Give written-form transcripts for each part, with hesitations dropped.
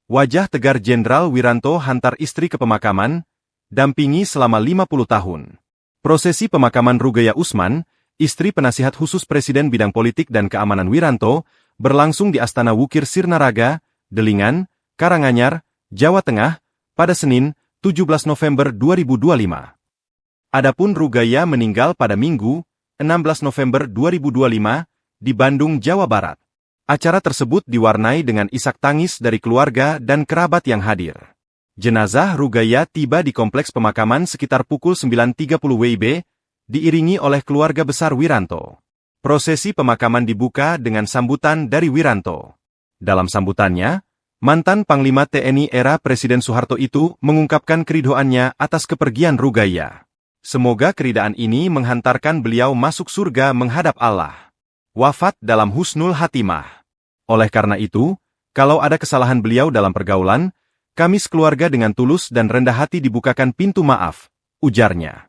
Wajah tegar Jenderal Wiranto hantar istri ke pemakaman, dampingi selama 50 tahun. Prosesi pemakaman Rugeya Usman, istri penasihat khusus Presiden bidang politik dan keamanan Wiranto, berlangsung di Astana Wukir Sirnaraga, Delingan, Karanganyar, Jawa Tengah, pada Senin, 17 November 2025. Adapun Rugeya meninggal pada Minggu, 16 November 2025, di Bandung, Jawa Barat. Acara tersebut diwarnai dengan isak tangis dari keluarga dan kerabat yang hadir. Jenazah Rugeya tiba di kompleks pemakaman sekitar pukul 9.30 WIB, diiringi oleh keluarga besar Wiranto. Prosesi pemakaman dibuka dengan sambutan dari Wiranto. Dalam sambutannya, mantan Panglima TNI era Presiden Soeharto itu mengungkapkan keridoannya atas kepergian Rugeya. Semoga keridaan ini menghantarkan beliau masuk surga menghadap Allah. Wafat dalam husnul hatimah. Oleh karena itu, kalau ada kesalahan beliau dalam pergaulan, kami sekeluarga dengan tulus dan rendah hati dibukakan pintu maaf, ujarnya.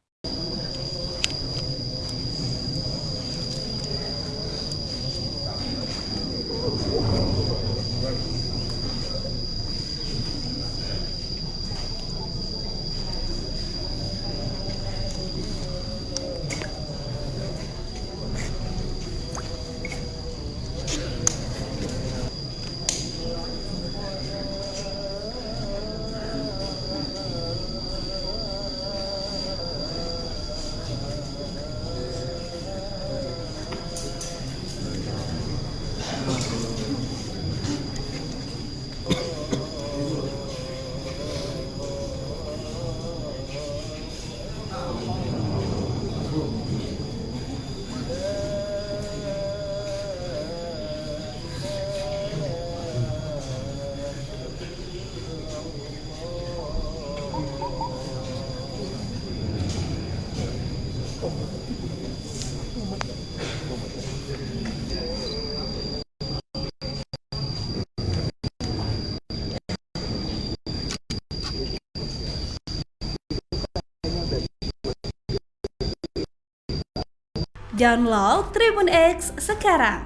Download Tribun X sekarang,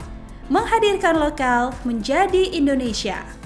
menghadirkan lokal menjadi Indonesia.